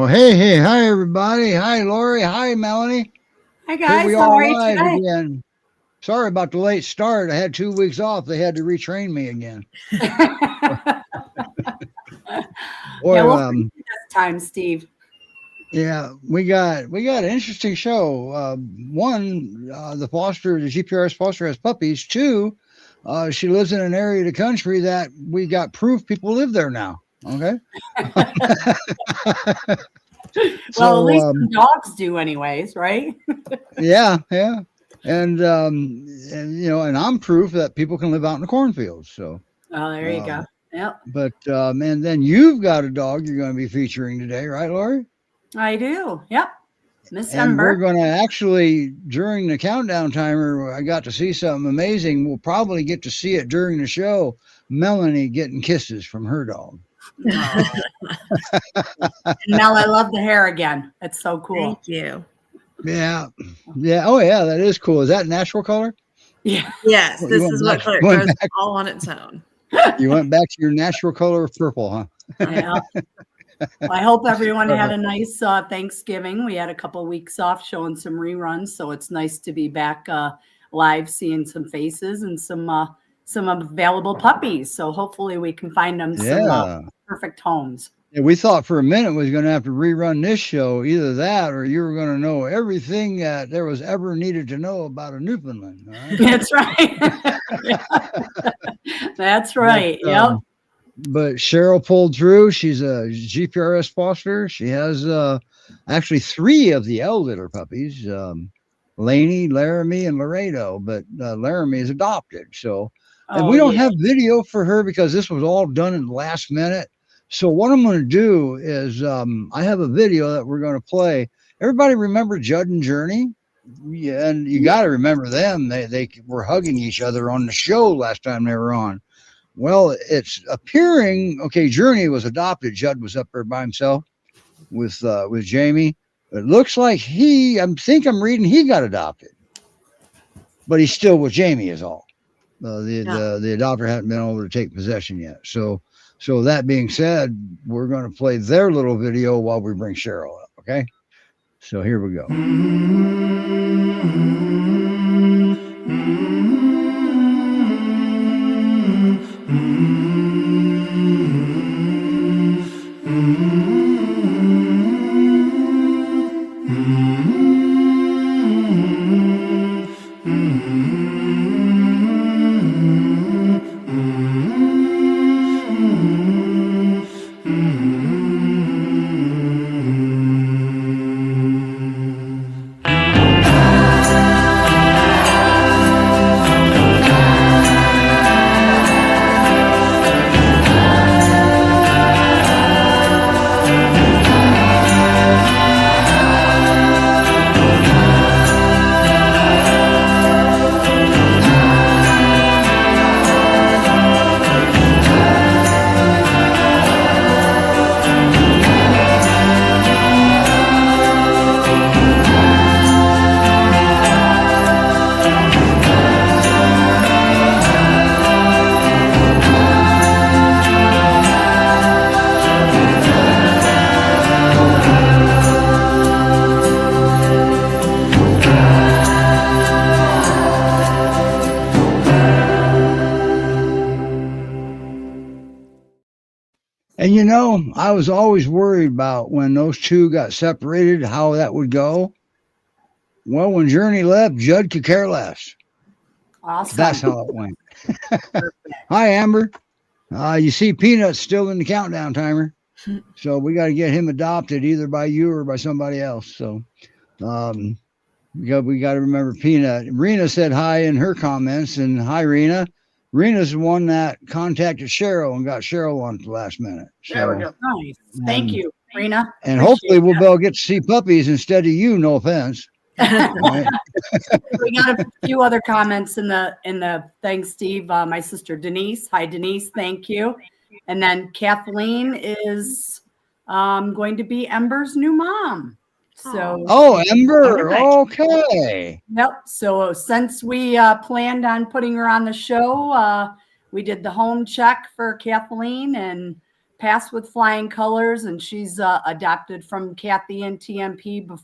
Well, hey, hi everybody. Hi Lori. Hi Melanie. Hi guys. Here we How are are you live today? again. Sorry about the late start. I had 2 weeks off. They had to retrain me again. Boy, Yeah, we'll see this time, Steve. yeah, we got an interesting show. One, the GPRS foster has puppies. Two, she lives in an area of the country that we got proof people live there now. Okay. Well, at least some dogs do, anyways, right? yeah. And and I'm proof that people can live out in the cornfields. So there you go. Yep. But and then you've got a dog you're going to be featuring today, right, Lori? I do. Yep. Miss And Ember. we're going to actually, during the countdown timer, I got to see something amazing. We'll probably get to see it during the show. Melanie getting kisses from her dog. Oh. Mel, I love the hair again. It's so cool. Thank you. Yeah. Oh, yeah, that is cool. Is that natural color? Yeah. Yes, this is what color. It goes all on its own. You went back to your natural color of purple, huh? Yeah. Well, I hope everyone had a nice Thanksgiving. We had a couple of weeks off showing some reruns, so it's nice to be back live, seeing some faces and some available puppies. So hopefully we can find them some perfect homes. Yeah, we thought for a minute we was going to have to rerun this show, either that or you were going to know everything that there was ever needed to know about a Newfoundland. Right? That's right. That's right. Yep. But Cheryl pulled through. She's a GPRS foster. She has actually 3 of the L litter puppies, Lainey, Laramie, and Laredo. But Laramie is adopted. So and we don't have video for her because this was all done in the last minute. So what I'm going to do is I have a video that we're going to play. Everybody remember Judd and Journey? Yeah, and you got to remember them. They were hugging each other on the show last time they were on. Well, it's appearing, okay, Journey was adopted. Judd was up there by himself with Jamie. It looks like I'm reading he got adopted. But he's still with Jamie is all. The adopter hadn't been able to take possession yet. So that being said, we're going to play their little video while we bring Cheryl up, okay? So here we go. And I was always worried about when those two got separated, how that would go. Well, when Journey left, Judd could care less. Awesome. That's how it went. Hi, Amber. You see Peanut's still in the countdown timer. So we got to get him adopted either by you or by somebody else. So we got to remember Peanut. Rena said hi in her comments, and hi, Rena. Rena's the one that contacted Cheryl and got Cheryl on at the last minute. So, there we go. Nice. Thank you, Rena. And hopefully we'll be able to get to see puppies instead of you. No offense. Right? We got a few other comments in the thanks, Steve. My sister Denise. Hi, Denise. Thank you. And then Kathleen is going to be Ember's new mom. So Ember. Okay. Yep. So since we planned on putting her on the show, we did the home check for Kathleen, and passed with flying colors, and she's adopted from Kathy and TMP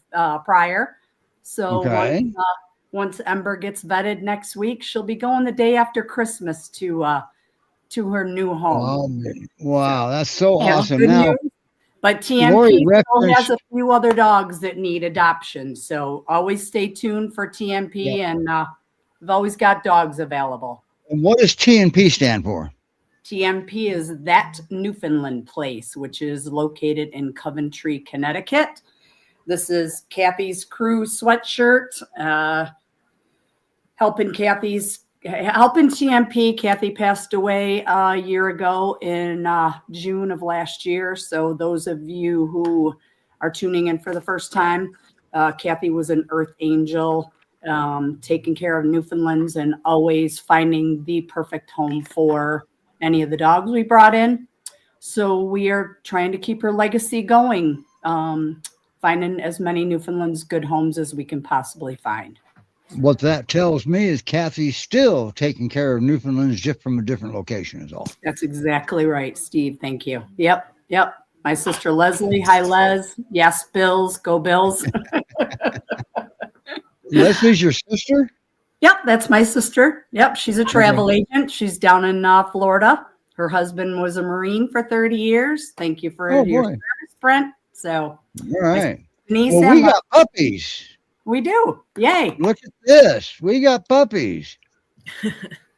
prior. So once Ember gets vetted next week, she'll be going the day after Christmas to her new home. Wow, that's so Yeah, awesome. Now, news. But TMP still has a few other dogs that need adoption. So always stay tuned for TMP, and we've always got dogs available. And what does TNP stand for? TMP is That Newfoundland Place, which is located in Coventry, Connecticut. This is Kathy's crew sweatshirt, helping TMP. Kathy passed away a year ago in June of last year. So those of you who are tuning in for the first time, Kathy was an earth angel, taking care of Newfoundlands and always finding the perfect home for any of the dogs we brought in. So we are trying to keep her legacy going, finding as many Newfoundlands good homes as we can possibly find. What that tells me is Kathy's still taking care of Newfoundlands, just from a different location is all. That's exactly right, Steve. Thank you. Yep. My sister Leslie. Hi, Les. Yes, Bills. Go Bills. Leslie's your sister? Yep, that's my sister. Yep, she's a travel agent. She's down in Florida. Her husband was a Marine for 30 years. Thank you for your service, Brent. So, all right. Well, we got puppies. We do. Yay. Look at this. We got puppies. It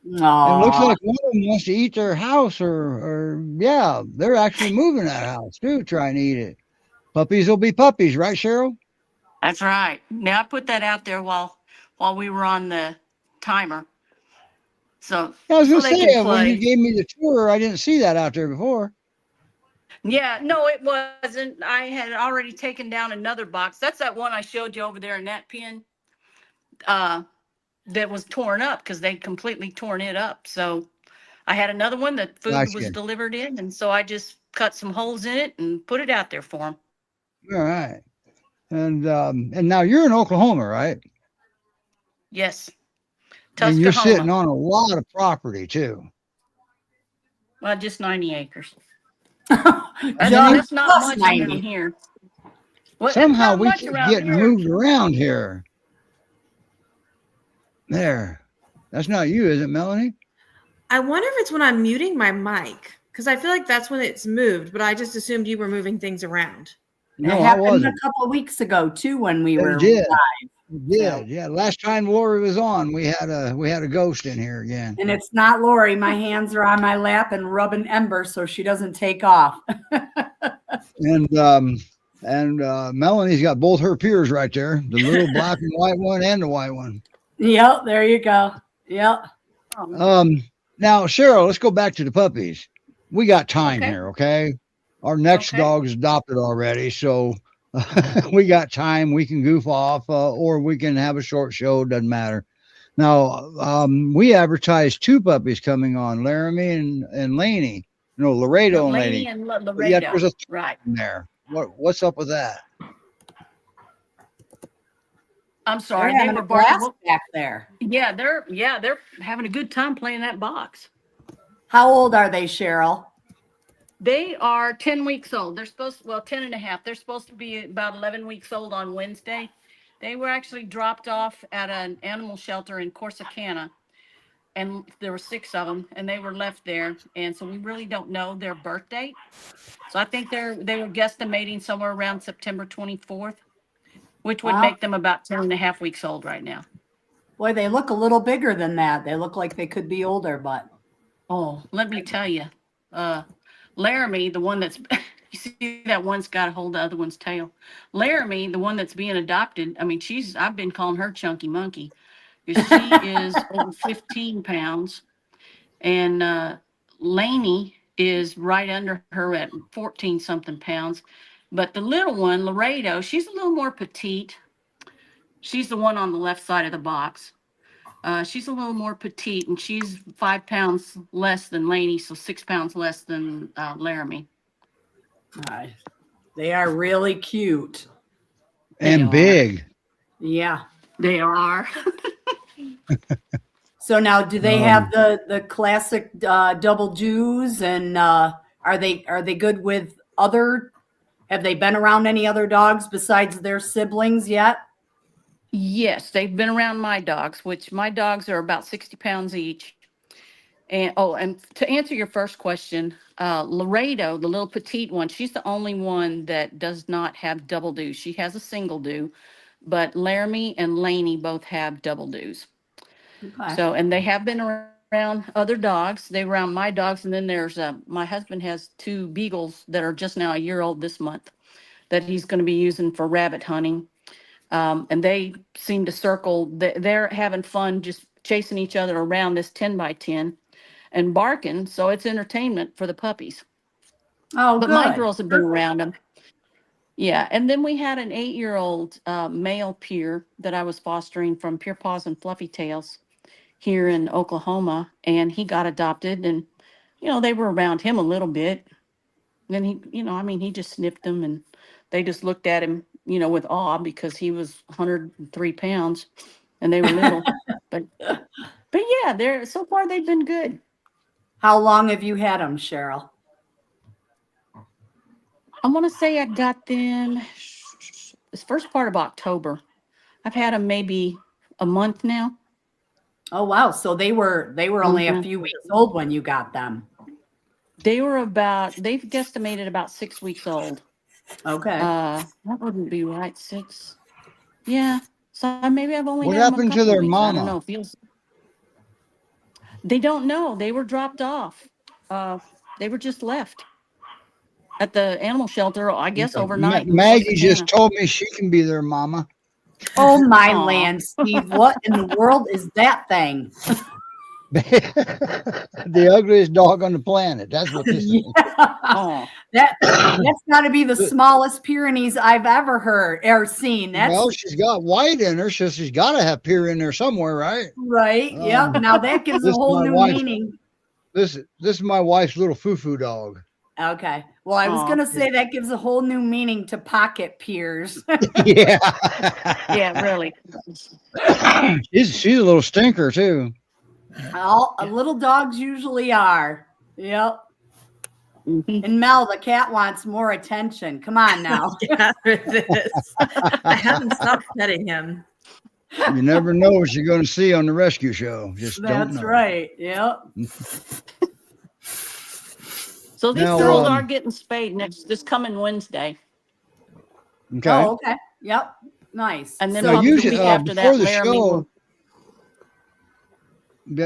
looks like one of them wants to eat their house, or they're actually moving that house too, trying to eat it. Puppies will be puppies, right, Cheryl? That's right. Now, I put that out there while we were on the timer. So I was going to say, when you gave me the tour, I didn't see that out there before. Yeah, no, it wasn't. I had already taken down another box. That's that one I showed you over there in that pen that was torn up because they'd completely torn it up. So I had another one that food was delivered in, and so I just cut some holes in it and put it out there for them. All right. And now you're in Oklahoma, right? Yes. And you're sitting on a lot of property too. Well, just 90 acres. That's not much around here. Somehow we keep getting moved around here. There. That's not you, is it, Melanie? I wonder if it's when I'm muting my mic, because I feel like that's when it's moved, but I just assumed you were moving things around. No, it happened a couple of weeks ago too when we were live. Yeah. Last time Lori was on, we had a ghost in here again. And it's not Lori. My hands are on my lap and rubbing Ember so she doesn't take off. And Melanie's got both her peers right there, the little black and white one and the white one. Yep, there you go. Yep. Now, Cheryl, let's go back to the puppies. We got time here, okay? Our next dog is adopted already, so we got time. We can goof off, or we can have a short show. Doesn't matter. Now, we advertised 2 puppies coming on, Laramie and Laney. No, Laredo and Laney. And Laredo. Yeah, there's a right in there. What's up with that? I'm sorry, they were blast back there. Yeah, they're having a good time playing that box. How old are they, Cheryl? They are 10 weeks old. They're 10 and a half. They're supposed to be about 11 weeks old on Wednesday. They were actually dropped off at an animal shelter in Corsicana, and there were 6 of them, and they were left there. And so we really don't know their birth date. So I think they were guesstimating somewhere around September 24th, which would make them about 10 and a half weeks old right now. Boy, they look a little bigger than that. They look like they could be older, but. Oh, let me tell you, Laramie, the one that's, you see that one's got a hold of the other one's tail. Laramie, the one that's being adopted, I mean, I've been calling her Chunky Monkey, because she is over 15 pounds. And Laney is right under her at 14 something pounds. But the little one, Laredo, she's a little more petite. She's the one on the left side of the box. She's a little more petite, and she's 5 pounds less than Laney, so 6 pounds less than Laramie. They are really cute. And big. Yeah. They are. So now, do they have the classic double Jews and Are they good with other? Have they been around any other dogs besides their siblings yet? Yes, they've been around my dogs, which my dogs are about 60 pounds each. And to answer your first question, Laredo, the little petite one, she's the only one that does not have double dews. She has a single dew, but Laramie and Laney both have double dews. Okay. So, and they have been around other dogs. They were around my dogs, and then there's my husband has 2 beagles that are just now a year old this month that he's going to be using for rabbit hunting. And they seem to circle. They're having fun just chasing each other around this 10 by 10 and barking. So it's entertainment for the puppies. Oh, But good. my girls have been around them. Yeah. And then we had an 8-year-old male peer that I was fostering from Pure Paws and Fluffy Tails here in Oklahoma. And he got adopted, and, they were around him a little bit. Then he just sniffed them, and they just looked at him, with awe because he was 103 pounds and they were little. but yeah, so far they've been good. How long have you had them, Cheryl? I want to say I got them this first part of October. I've had them maybe a month now. Oh, wow. So they were only a few weeks old when you got them. They've guesstimated about 6 weeks old. Okay. That wouldn't be right. 6. Yeah. So maybe I've only What had them a happened to couple their weeks. I don't mama? know. They don't know. They were dropped off. They were just left at the animal shelter, I guess, overnight. Maggie just told me she can be their mama. Oh, my land, Steve. What in the world is that thing? The ugliest dog on the planet. That's what this is. Oh. That's got to be the smallest Pyrenees I've ever heard or seen. Well, she's got white in her, so she's got to have Pyr in there somewhere, right? Right. Yep. Now that gives a whole new meaning. This is my wife's little foo-foo dog. Okay. Well, I was going to say that gives a whole new meaning to pocket peers. Yeah. Yeah, really. She's a little stinker too. Little dogs usually are. Yep. Mm-hmm. And Mel, the cat wants more attention. Come on now. Yeah, it is. I haven't stopped petting him. You never know what you're going to see on the rescue show. Just don't know. That's right. Yep. So these girls are getting spayed this coming Wednesday. Okay. Oh, okay. Yep. Nice. And then so usually after before that, the Laramie show,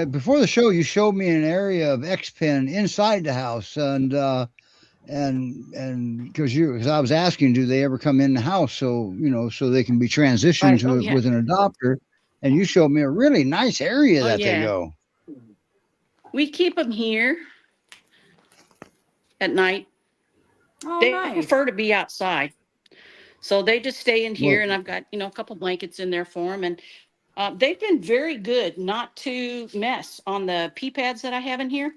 before the show, you showed me an area of X-Pen inside the house, and because I was asking, do they ever come in the house so they can be transitioned with an adopter, and you showed me a really nice area that they go. We keep them here at night. Oh, They nice. prefer to be outside, so they just stay in here, and I've got a couple blankets in there for them, and they've been very good not to mess on the pee pads that I have in here.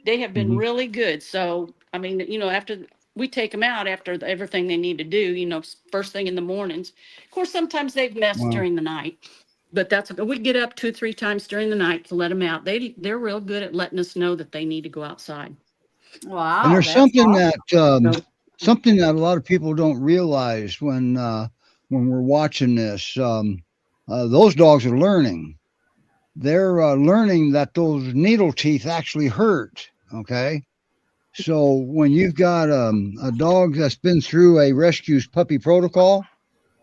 They have been really good. So, I mean, after we take them out after everything they need to do, first thing in the mornings. Of course, sometimes they've messed during the night, but we get up 2 or 3 times during the night to let them out. They're real good at letting us know that they need to go outside. Wow. And there's something something that a lot of people don't realize when we're watching this. Those dogs are learning. They're learning that those needle teeth actually hurt. Okay. So when you've got a dog that's been through a rescue puppy protocol,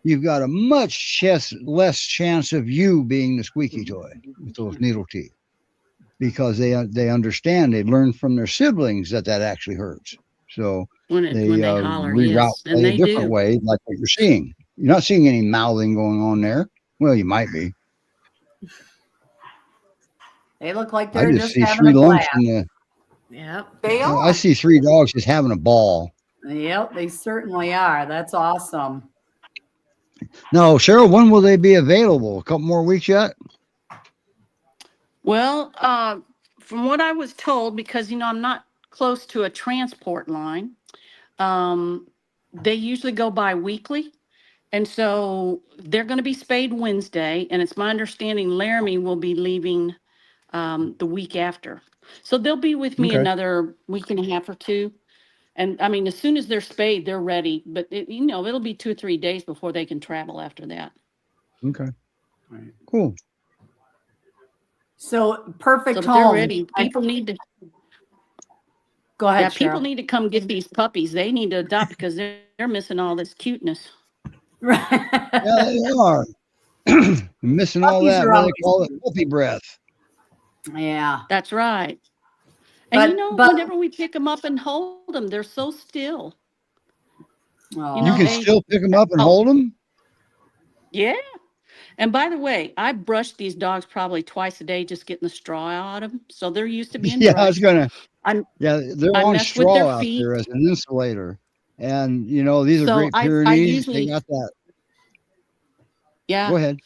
you've got a much less chance of you being the squeaky toy with those needle teeth, because they understand, they learn from their siblings that actually hurts. So when they holler, reroute and a different way, like what you're seeing. You're not seeing any mouthing going on there. Well, you might be. They look like they're just see having 3 a lumps blast. Yep. They are. I see 3 dogs just having a ball. Yep, they certainly are. That's awesome. No, Cheryl, when will they be available? A couple more weeks yet? Well, from what I was told, because I'm not close to a transport line, they usually go bi-weekly. And so they're going to be spayed Wednesday, and it's my understanding Laramie will be leaving the week after. So they'll be with me Okay. another week and a half or two. And I mean, as soon as they're spayed, they're ready. But it'll be 2 or 3 days before they can travel after that. Okay. Right. Cool. So perfect So they're home. ready. People need to, Go ahead, yeah, people Cheryl. need to come get these puppies. They need to adopt because they're missing all this cuteness. Yeah, they are. Missing all Puppies that. are What they always call it, puppy breath. Yeah. That's right. And But whenever we pick them up and hold them, they're so still. oh, You know, can they- still pick them up and Oh. hold them. Yeah. And by the way, I brush these dogs probably twice a day, just getting the straw out of them. So they're used to being Yeah, I was brushed. gonna. I'm- Yeah, they're I on mess with their straw out feet. there as an insulator, and these are So great I Pyrenees. They usually, got that. yeah. Go ahead.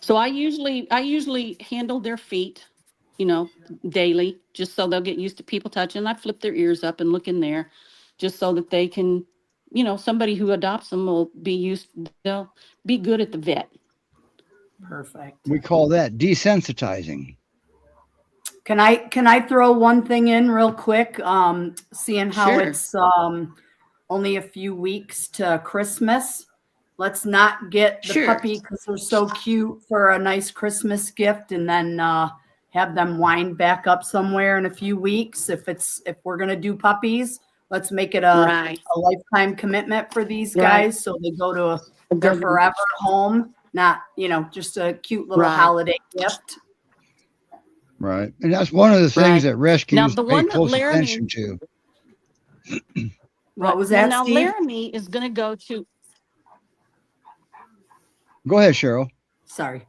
So I usually handle their feet, daily, just so they'll get used to people touching. I flip their ears up and look in there, just so that they can, somebody who adopts them they'll be good at the vet. perfect. We call that desensitizing. Can I throw one thing in real quick? Seeing how Sure. it's only a few weeks to Christmas. Let's not get the Sure. puppy because they're so cute for a nice Christmas gift, and then have them wind back up somewhere in a few weeks. If we're gonna do puppies, let's make it Right. a lifetime commitment for these Right. guys, so they go to their forever home, not just a cute little Right. holiday gift. Right. And that's one of the things Right. that rescues Now, the pay one that close Laramie- attention to. What was Well, that, now Steve? Laramie is going to go to. Go ahead, Cheryl. Sorry.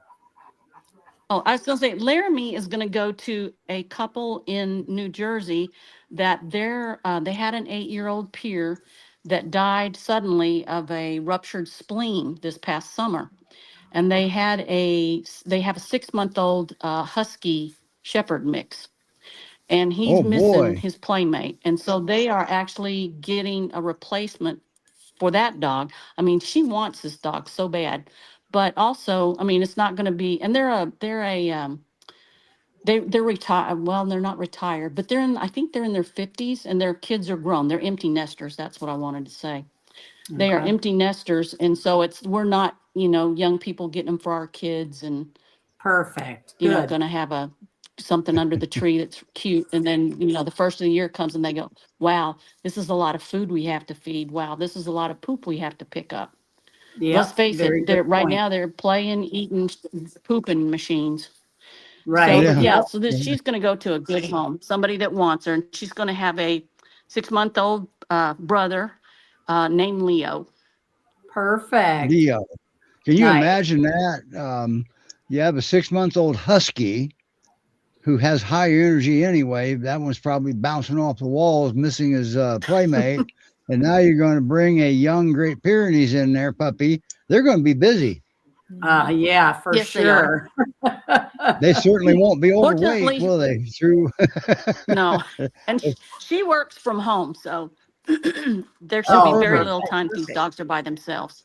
Oh, I was going to say Laramie is going to go to a couple in New Jersey that they had an 8-year-old peer that died suddenly of a ruptured spleen this past summer, and they have a 6-month-old husky shepherd mix, and he's Oh, missing boy. his playmate, and so they are actually getting a replacement for that dog. I mean, she wants this dog so bad. But also, I mean, it's not going to be, and they're retired. Well, they're not retired, but I think they're in their 50s, and their kids are grown. They're empty nesters. That's what I wanted to say. They are Okay. empty nesters. And so we're not, young people getting them for our kids and, Perfect. Good. going to have something under the tree that's cute. And then, the first of the year comes and they go, wow, this is a lot of food we have to feed. Wow, this is a lot of poop we have to pick up. Yeah. Let's face it, right now they're playing, eating, pooping machines. Right. So, Yeah. so she's going to go to a good home, somebody that wants her, and she's going to have a 6-month-old brother named Leo. Perfect. Leo. Can you Nice. imagine that? You have a 6-month-old husky who has high energy anyway. That one's probably bouncing off the walls, missing his playmate. And now you're going to bring a young Great Pyrenees in there, puppy. They're going to be busy. Yeah, for Yes, they are. sure. They certainly won't be overweight, Fortunately- will they? Through No, and she works from home, so there should Oh, be very perfect. little time these dogs are by themselves.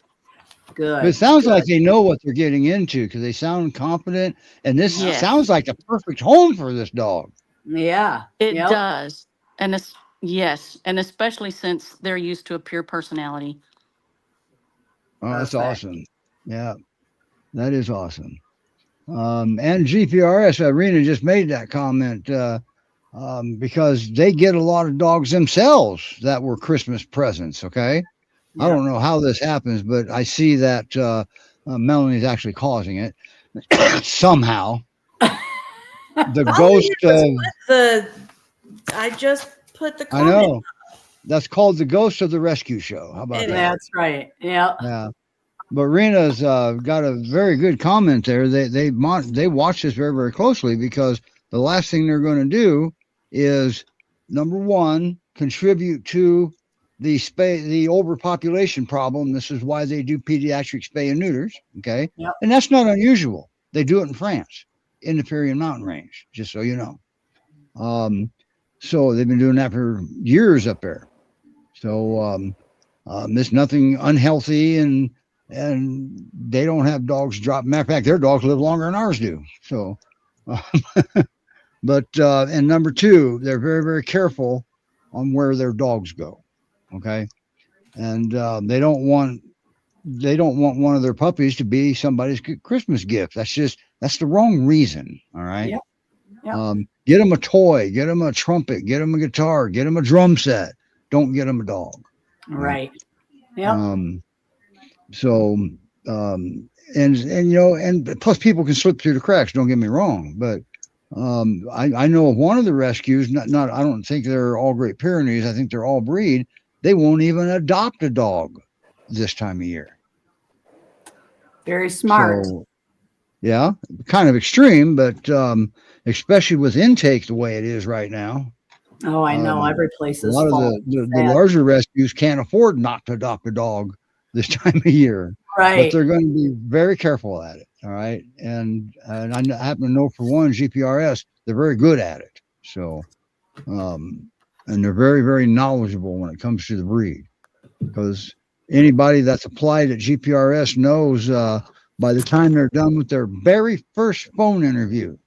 Good. But it sounds good. like they know what they're getting into because they sound confident. And this Yes. sounds like the perfect home for this dog. Yeah. It Yep. does. And yes, and especially since they're used to a pure personality. Oh, that's Perfect. awesome. Yeah, that is awesome. And GPRS, Irina just made that comment because they get a lot of dogs themselves that were Christmas presents. Okay. I don't know how this happens, but I see that Melanie's actually causing it somehow. The ghost of, I just put the I comment. know, that's called the ghost of the rescue show. How about It that? That's right. Yeah. Yeah. But Rena's got a very good comment there. They watch this very, very closely because the last thing they're going to do is, number one, contribute to the overpopulation problem. This is why they do pediatric spay and neuters. Okay. Yep. And that's not unusual. They do it in France, in the Pyrenees mountain range, just so you know. So they've been doing that for years up there. So there's nothing unhealthy and they don't have dogs drop. Matter of fact, their dogs live longer than ours do. So, But and number two, they're very, very careful on where their dogs go. Okay, and they don't want one of their puppies to be somebody's Christmas gift. That's the wrong reason. All right. Yep. Get them a toy, get them a trumpet, get them a guitar, get them a drum set. Don't get them a dog. Right. Yep. So and and plus people can slip through the cracks. Don't get me wrong, but I know of one of the rescues. Not I don't think they're all Great Pyrenees. I think they're all breed. They won't even adopt a dog this time of year. Very smart. So, yeah, kind of extreme, but especially with intake the way it is right now. Oh, I know. Every place A is lot of full. the larger rescues can't afford not to adopt a dog this time of year. Right. But they're going to be very careful at it. All right. And I happen to know for one, GPRS, they're very good at it. So, and they're very, very knowledgeable when it comes to the breed, because anybody that's applied at GPRS knows by the time they're done with their very first phone interview,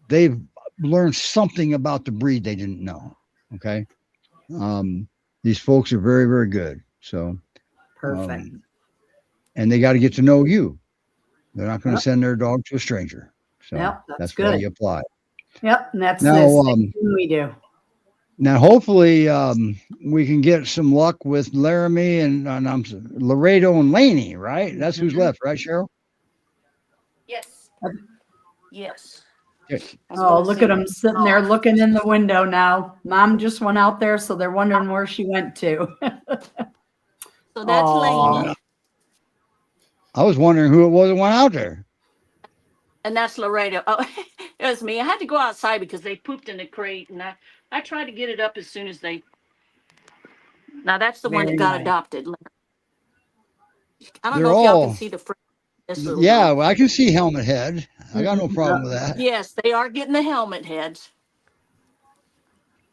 they've learned something about the breed they didn't know. Okay. These folks are very, very good. So Perfect. And they got to get to know you. They're not going to send their dog to a stranger. So That's why good. you apply. Yep. And that's Now, the same thing we do. Now, hopefully, we can get some luck with Laramie and Laredo and Laney, right? That's who's left, right, Cheryl? Yes. Yes. Okay. Oh, look at them sitting there looking in the window now. Mom just went out there, so they're wondering where she went to. So that's Laney. I was wondering who it was that went out there. And that's Laredo. Oh, it was me. I had to go outside because they pooped in the crate, and I tried to get it up as soon as they. Now that's the one that got adopted. I don't know if y'all can see the front. Yeah, well, I can see helmet head. I got no problem with that. Yes, they are getting the helmet heads.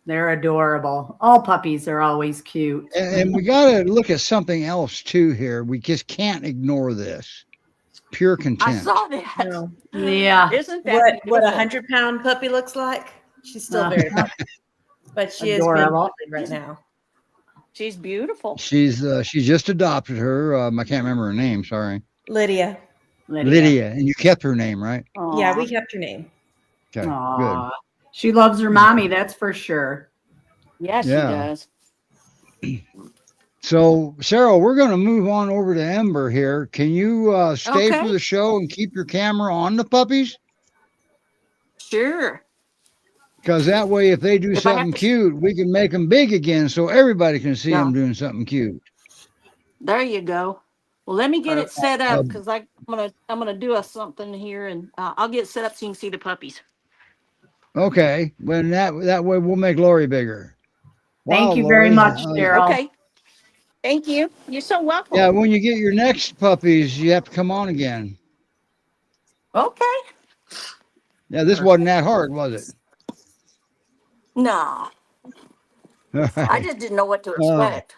They're adorable. All puppies are always cute. And we got to look at something else too here. We just can't ignore this. Pure content. I saw that. No. Yeah. Isn't that What a beautiful? 100-pound puppy looks like? She's still very puppy, but she Adorable. is being puppy right now. She's beautiful. She just adopted her. I can't remember her name. Sorry. Lydia. Lydia. And you kept her name, right? Yeah, we kept her name. Okay, Aw. She loves her mommy, that's for sure. Yes, she Yeah. does. good. So, Sarah, we're going to move on over to Ember here. Can you stay Okay. for the show and keep your camera on the puppies? Sure. Because that way, if they do If I something have to- cute, we can make them big again so everybody can see Yeah. them doing something cute. There you go. Well, let me get it set up Um, because I'm gonna do something here, and I'll get it set up so you can see the puppies. Okay. Well, that way we'll make Lori bigger. Thank Wow, you very Lori. much, Daryl. Okay. Thank you. You're so welcome. Yeah, when you get your next puppies, you have to come on again. Okay. Yeah, this wasn't that hard, was No, it? I just didn't know what to expect.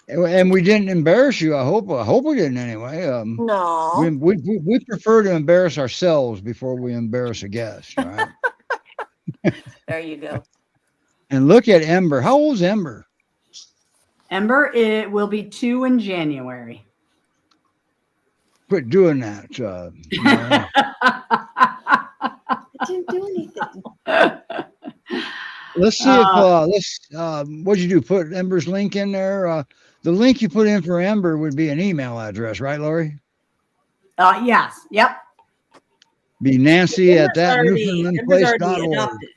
And we didn't embarrass you. I hope we didn't anyway. No. We prefer to embarrass ourselves before we embarrass a guest, right? There you go. And look at Ember. How old's Ember? Ember, it will be 2 in January. Quit doing that. Mara. I didn't do anything. Let's see if what'd you do? Put Ember's link in there. The link you put in for Ember would be an email address, right, Lori? Yes. Yep. Be Nancy at that Ember's already newfoundlandplace.org. adopted.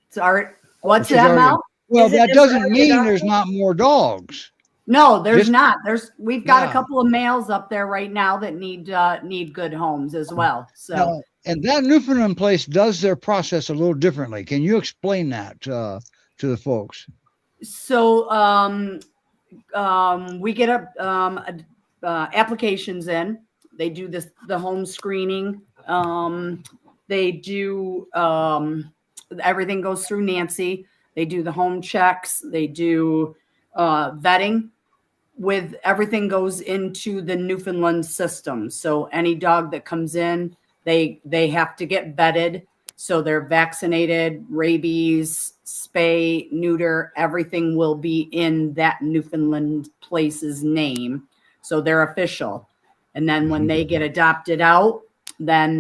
Sorry. What's She's that, already- Mel? Well, Is it that Ember doesn't already mean adopted? there's not more dogs. No, there's Just- not. We've got Yeah. a couple of males up there right now that need good homes as well. So Now, and that Newfoundland place does their process a little differently. Can you explain that to the folks? we get applications in. They do the home screening. They do everything goes through Nancy. They do the home checks. They do vetting. With everything goes into the Newfoundland system. So any dog that comes in, they have to get vetted. So they're vaccinated, rabies, spay, neuter, everything will be in that Newfoundland place's name. So they're official. And then when they get adopted out, then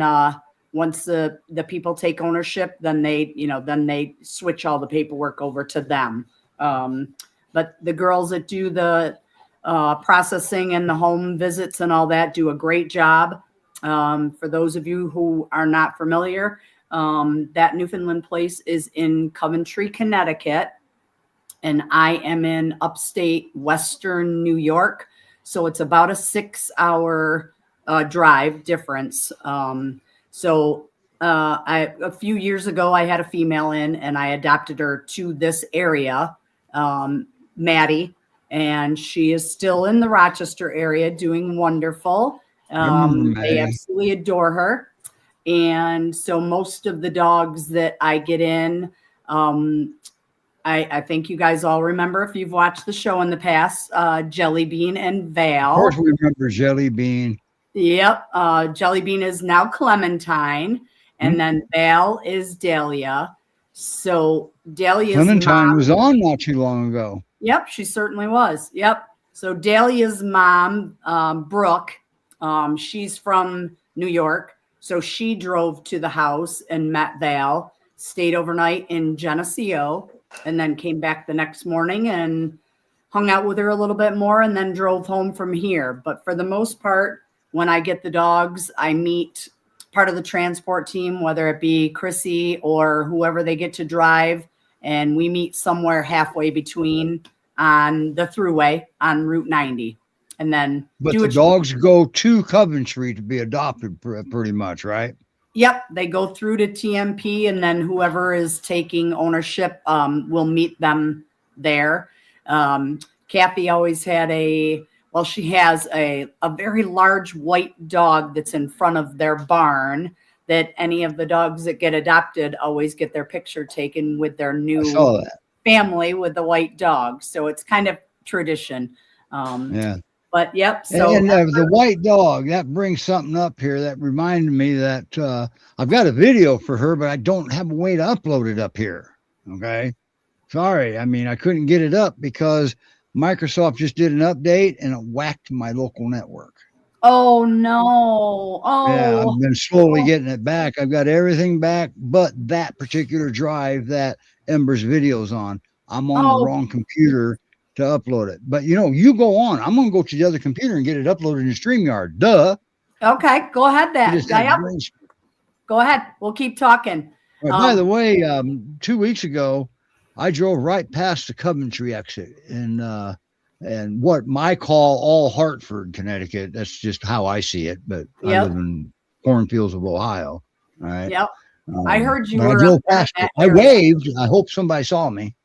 once the people take ownership, then they switch all the paperwork over to them. But the girls that do the processing and the home visits and all that do a great job. For those of you who are not familiar, that Newfoundland place is in Coventry, Connecticut, and I am in upstate Western New York. So it's about a 6-hour drive difference. A few years ago, I had a female in, and I adopted her to this area, Maddie, and she is still in the Rochester area doing wonderful. They absolutely adore her. And so most of the dogs that I get in, I think you guys all remember, if you've watched the show in the past, Jelly Bean and Val. Of course we remember Jelly Bean. Yep. Jelly Bean is now Clementine, and then Val is Dahlia. So Dahlia's Clementine mom was on not too long ago. Yep, she certainly was. Yep. So Dahlia's mom, Brooke, she's from New York. So she drove to the house and met Val, stayed overnight in Geneseo, and then came back the next morning and hung out with her a little bit more and then drove home from here. But for the most part, when I get the dogs, I meet part of the transport team, whether it be Chrissy or whoever they get to drive, and we meet somewhere halfway between on the thruway on Route 90. And then the dogs go to Coventry to be adopted pretty much, right? Yep. They go through to TMP, and then whoever is taking ownership will meet them there. Kathy always had she has a very large white dog that's in front of their barn that any of the dogs that get adopted always get their picture taken with their new family with the white dog. So it's kind of tradition. Yeah. But yep. So and the white dog, that brings something up here that reminded me that I've got a video for her, but I don't have a way to upload it up here. Okay. Sorry. I mean, I couldn't get it up because Microsoft just did an update and it whacked my local network. Oh no. Oh yeah. I've been slowly getting it back. I've got everything back, but that particular drive that Ember's video's on, I'm on the wrong computer to upload it. But you go on. I'm going to go to the other computer and get it uploaded in StreamYard. Duh. Okay. Go ahead then. Go ahead. We'll keep talking. By the way, 2 weeks ago, I drove right past the Coventry exit and what I call all Hartford, Connecticut. That's just how I see it. But I live in cornfields of Ohio. All right. Yep. I heard you were. I drove past it. I waved. I hope somebody saw me.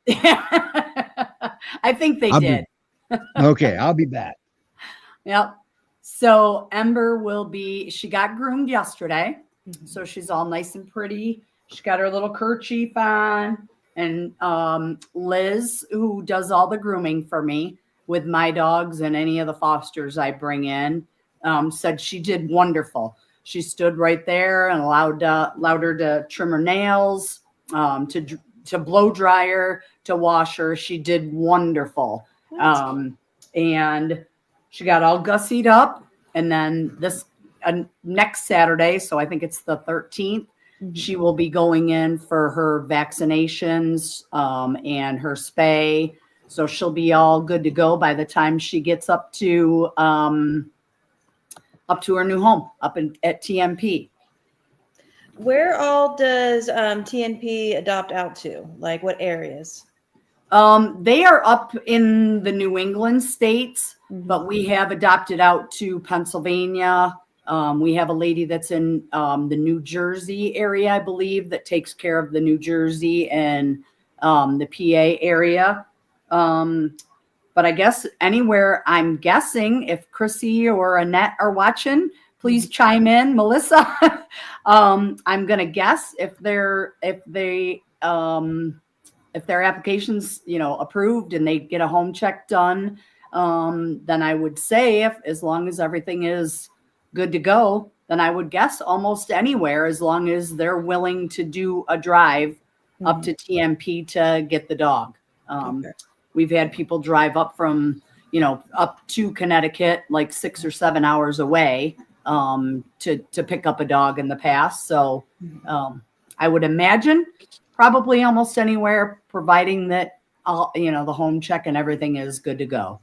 I think they did. Okay, I'll be back. Yep. So Ember she got groomed yesterday. So she's all nice and pretty. She got her little kerchief on. And Liz, who does all the grooming for me with my dogs and any of the fosters I bring in, said she did wonderful. She stood right there and allowed her to trim her nails, to blow dry her, to wash her. She did wonderful. And she got all gussied up. And then this next Saturday, so I think it's the 13th, she will be going in for her vaccinations and her spay. So she'll be all good to go by the time she gets up to her new home at TMP. Where all does TNP adopt out to? Like what areas? They are up in the New England states, but we have adopted out to Pennsylvania. We have a lady that's in the New Jersey area, I believe, that takes care of the New Jersey and the PA area. But I guess anywhere, I'm guessing, if Chrissy or Annette are watching, please chime in. Melissa, I'm going to guess if their application's, approved and they get a home check done, then I would say as long as everything is good to go, then I would guess almost anywhere, as long as they're willing to do a drive up to TMP to get the dog. Okay. We've had people drive up from, up to Connecticut, like 6 or 7 hours away, to pick up a dog in the past. So I would imagine probably almost anywhere, providing that the home check and everything is good to go.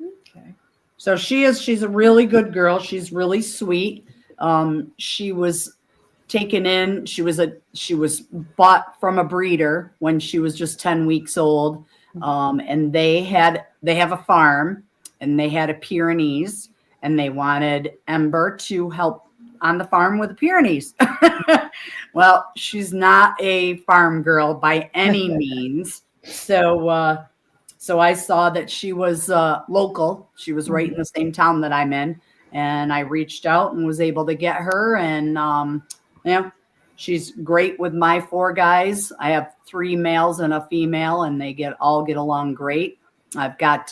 Okay. So she's a really good girl. She's really sweet. She was taken in. She was bought from a breeder when she was just 10 weeks old. And they have a farm, and they had a Pyrenees, and they wanted Ember to help on the farm with the Pyrenees. Well, she's not a farm girl by any means. So I saw that she was local. She was right in the same town that I'm in. And I reached out and was able to get her. And, she's great with my 4 guys. I have 3 males and a female, and they all get along great. I've got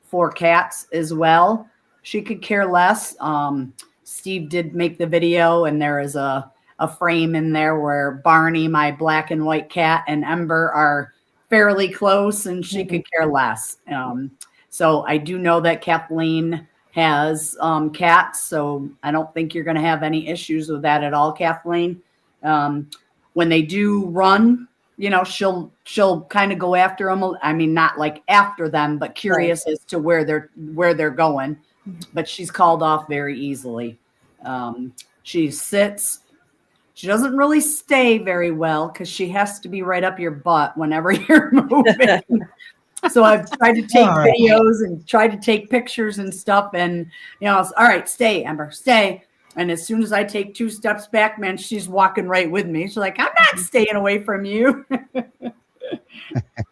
4 cats as well. She could care less. Steve did make the video, and there is a frame in there where Barney, my black and white cat, and Ember are fairly close, and she could care less. So I do know that Kathleen has cats, so I don't think you're going to have any issues with that at all, Kathleen. When they do run, she'll kind of go after them. I mean, not like after them, but curious as to where they're going. But she's called off very easily. She sits. She doesn't really stay very well because she has to be right up your butt whenever you're moving. So I've tried to take videos and tried to take pictures and stuff. And, all right, stay, Ember, stay. And as soon as I take 2 steps back, man, she's walking right with me. She's like, I'm not staying away from you.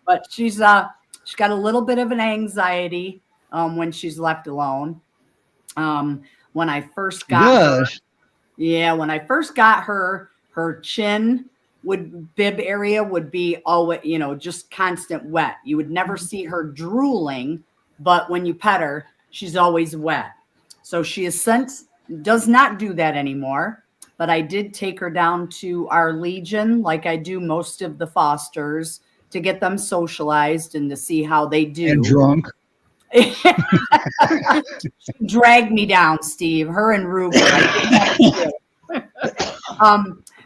But she's got a little bit of an anxiety when she's left alone. When I first got her, her chin bib area would be always, just constant wet. You would never see her drooling, but when you pet her, she's always wet. So she has since does not do that anymore. But I did take her down to our Legion, like I do most of the fosters, to get them socialized and to see how they do. And drunk. Dragged me down, Steve. Her and Ruben.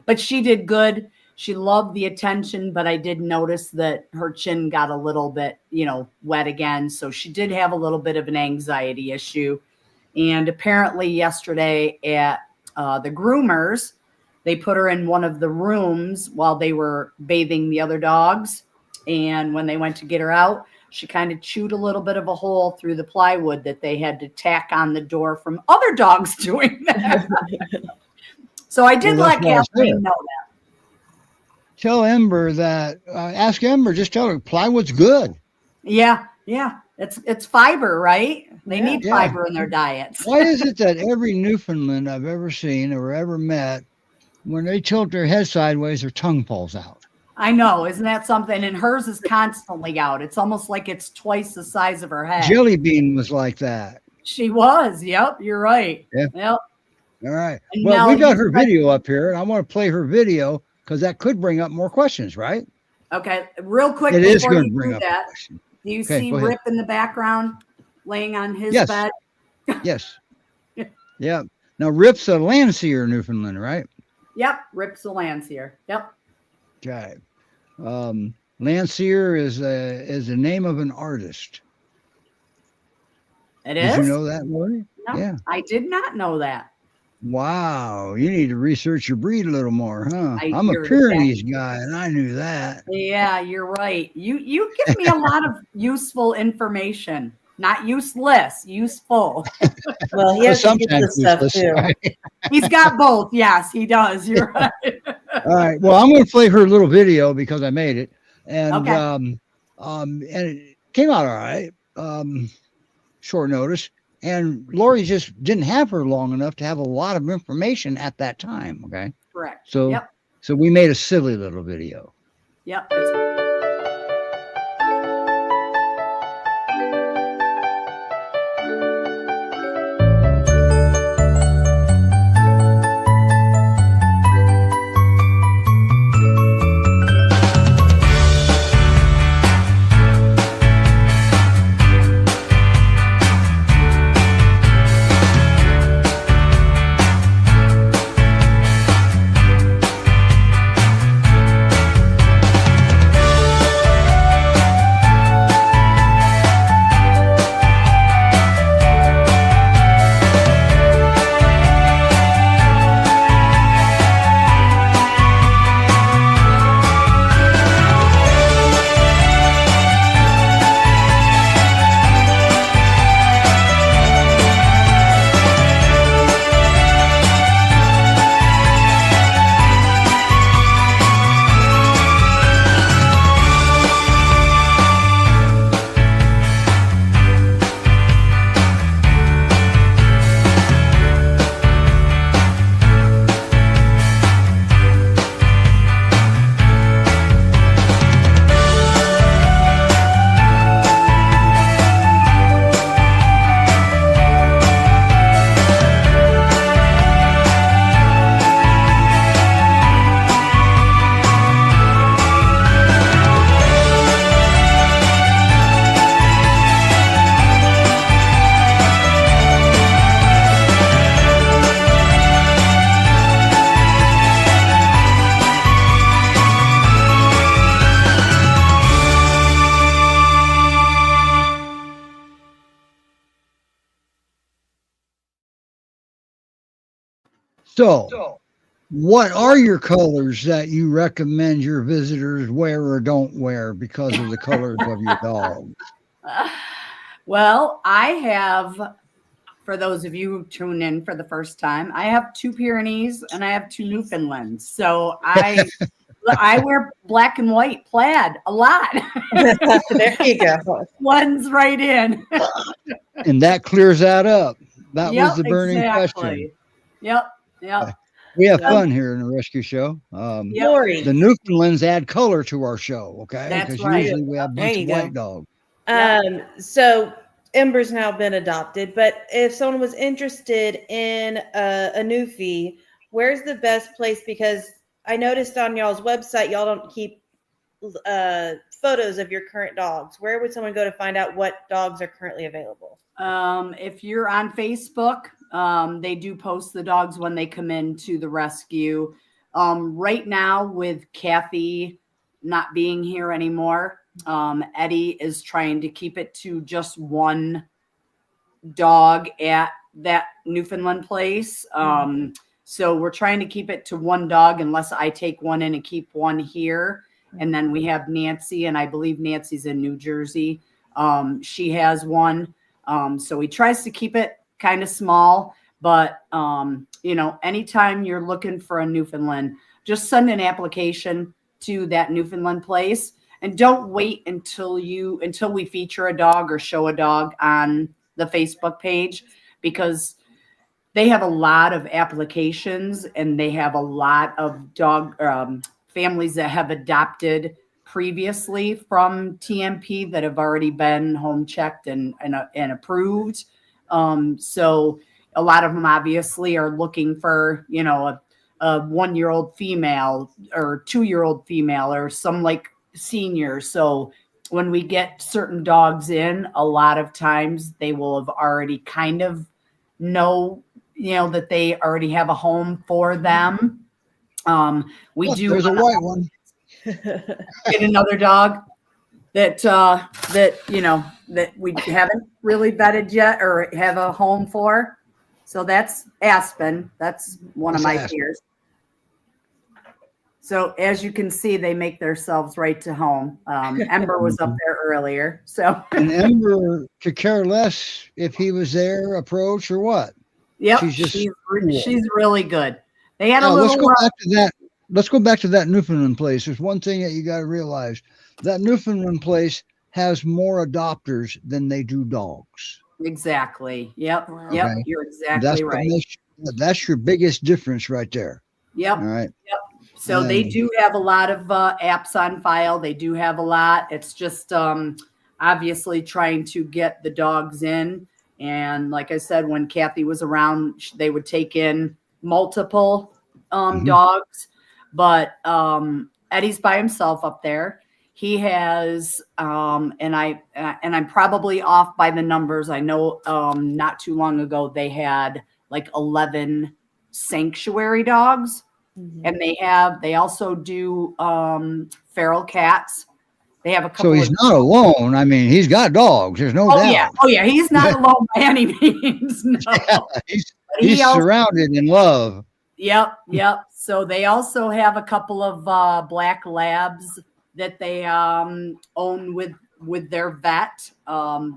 But she did good. She loved the attention, but I did notice that her chin got a little bit, wet again. So she did have a little bit of an anxiety issue. And apparently yesterday at the groomers, they put her in one of the rooms while they were bathing the other dogs. And when they went to get her out, she kind of chewed a little bit of a hole through the plywood that they had to tack on the door from other dogs doing that. So I did let Kathleen know that. Tell Ember that, ask Ember, just tell her plywood's good. Yeah. It's fiber, right? They need fiber in their diets. Why is it that every Newfoundland I've ever seen or ever met, when they tilt their head sideways, their tongue falls out? I know. Isn't that something? And hers is constantly out. It's almost like it's twice the size of her head. Jelly Bean was like that. She was. Yep. You're right. Yeah. Yep. All right. And well, we got her video up here, and I want to play her video because that could bring up more questions, right? Okay. Real quick. It is going to you bring do up that, a question. do you see Rip in the background laying on his bed? Yes. Yeah. Now, Rip's a Landseer Newfoundland, right? Yep. Rip's a Landseer. Yep. Okay. Landseer is the name of an artist. It is? Did you know that, Lori? No, yeah. I did not know that. Wow. You need to research your breed a little more, huh? I'm a you're Pyrenees guy, and I knew that. Yeah, you're right. You give me a lot of useful information. Not useless, useful. Well, he has to get this stuff too. Right? He's got both. Yes, he does. You're right. All right. Well, I'm going to play her little video because I made it, and Okay. And it came out all right. Short notice, and Lori just didn't have her long enough to have a lot of information at that time. Okay. Correct. So, so we made a silly little video. Yep. So, what are your colors that you recommend your visitors wear or don't wear because of the colors of your dog? Well, I have, for those of you who tune in for the first time, I have 2 Pyrenees and I have 2 Newfoundlands. So I wear black and white plaid a lot. There you go. Blends right in. And that clears that up. That Yep, was the burning question. exactly. Yep. We have Yep. fun here in the rescue show. Yep. Lori. The Newfoundlands add color to our show, okay? That's Because right. usually we have a There bunch you of go. white dogs. So Ember's now been adopted, but if someone was interested in a Newfie, where's the best place? Because I noticed on y'all's website, y'all don't keep photos of your current dogs. Where would someone go to find out what dogs are currently available? If you're on Facebook, they do post the dogs when they come in to the rescue. Right now, with Kathy not being here anymore, Eddie is trying to keep it to just one dog at that Newfoundland place. So we're trying to keep it to one dog unless I take one in and keep one here. And then we have Nancy, and I believe Nancy's in New Jersey. She has one. So he tries to keep it kind of small, but anytime you're looking for a Newfoundland, just send an application to that Newfoundland place, and don't wait until we feature a dog or show a dog on the Facebook page, because they have a lot of applications and they have a lot of dog families that have adopted previously from TMP that have already been home checked and approved. So a lot of them obviously are looking for, a 1-year-old female or 2-year-old female or some like senior. So when we get certain dogs in, a lot of times they will have already kind of know, that they already have a home for them. There's a white one. Get another dog that we haven't really vetted yet or have a home for. So that's Aspen. That's one of my fears. So as you can see, they make themselves right to home. Ember was up there earlier. So and Ember could care less if he was there, approach or what. Yep, she's really good. They had a little. Let's go back to that. Let's go back to that Newfoundland place. There's one thing that you got to realize: that Newfoundland place has more adopters than they do dogs. Exactly. Yep. Wow. Yep. Okay. You're exactly right. That's your biggest difference right there. Yep. All right. Yep. So they do have a lot of apps on file. They do have a lot. It's just obviously trying to get the dogs in. And like I said, when Kathy was around, they would take in multiple dogs. But Eddie's by himself up there. He has, and I'm probably off by the numbers. I know not too long ago they had like 11 sanctuary dogs. And they also do feral cats. They have a couple. So he's not alone. I mean, he's got dogs. There's no doubt. Yeah. He's not alone by any means. No. Yeah, he's surrounded in love. Yep. So they also have a couple of black labs that they own with their vet.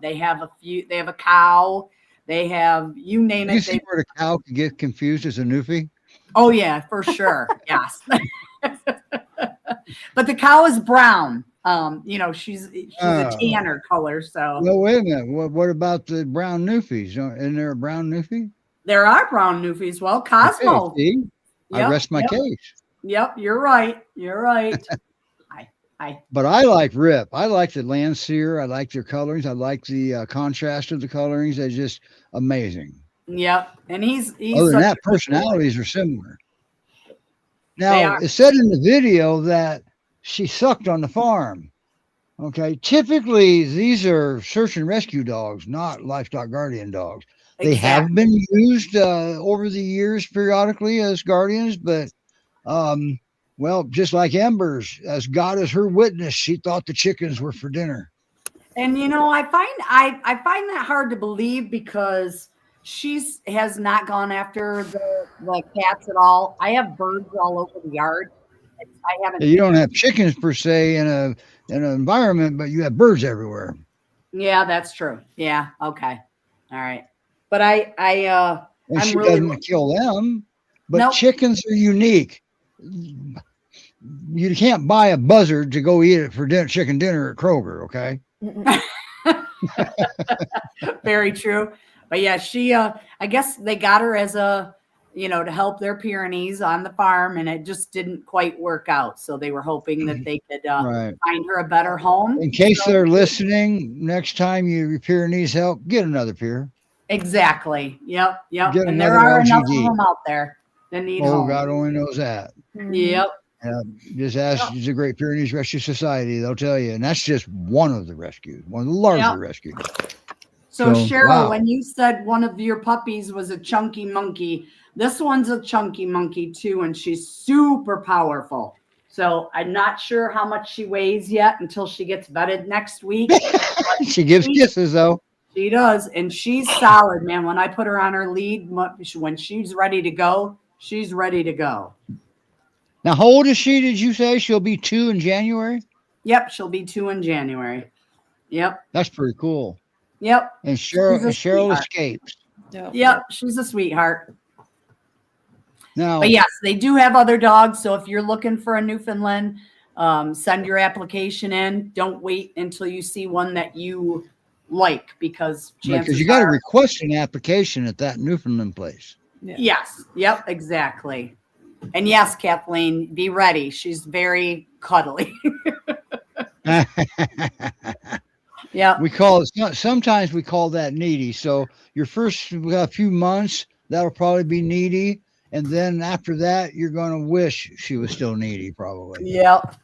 They have a few. They have a cow. They have, you name it. You see where the cow could get confused as a Newfie? Oh yeah, for sure. Yes. But the cow is brown. She's a tanner color. So. Well, wait a minute. What about the brown Newfies? Isn't there a brown Newfie? There are brown Newfies. Well, Cosmo. Okay, see? I rest my case. Yep, you're right. But I like Rip. I like the Landseer. I like their colorings. I like the contrast of the colorings. They're just amazing. Yep, and he's other than that, personalities are similar. Now, it said in the video that she sucked on the farm. Okay, typically these are search and rescue dogs, not livestock guardian dogs. Exactly. They have been used over the years periodically as guardians, but well, just like Ember's, as God is her witness, she thought the chickens were for dinner. And I find that hard to believe, because She's has not gone after the cats at all. I have birds all over the yard. I haven't. You don't have chickens per se in an environment, but you have birds everywhere. Yeah, that's true. Yeah. Okay. All right. But And I'm she really doesn't kill them. But Nope. chickens are unique. You can't buy a buzzard to go eat it for chicken dinner at Kroger. Okay. very true. But yeah, she I guess they got her as a to help their Pyrenees on the farm, and it just didn't quite work out. So they were hoping that they could Right. find her a better home. In case they're listening, next time your Pyrenees help, get another Pyr. Exactly. Yep. Yep. Get And there another are enough of LGD. them out there that need Oh, homes. God only knows that. Yep. Just ask the Great Pyrenees Rescue Society. They'll tell you. And that's just one of the rescues, one of the larger rescues. So, So, Cheryl, wow. when you said one of your puppies was a chunky monkey, this one's a chunky monkey too, and she's super powerful. So I'm not sure how much she weighs yet until she gets vetted next week. She gives kisses, though. She does, and she's solid, man. When I put her on her lead, when she's ready to go, she's ready to go. Now, how old is she, did you say? She'll be 2 in January? Yep, she'll be 2 in January. Yep, That's pretty cool. yep, And Cheryl She's a sweetheart. escapes. yep. She's a sweetheart. Now, But yes, they do have other dogs. So if you're looking for a Newfoundland, send your application in. Don't wait until you see one that you like, because chances you got to are- request an application at that Newfoundland place. Yes. Yep. Exactly. And yes, Kathleen, be ready. She's very cuddly. Yep. We call it, sometimes we call that needy. So your first few months, that'll probably be needy. And then after that, you're going to wish she was still needy, probably. Yep.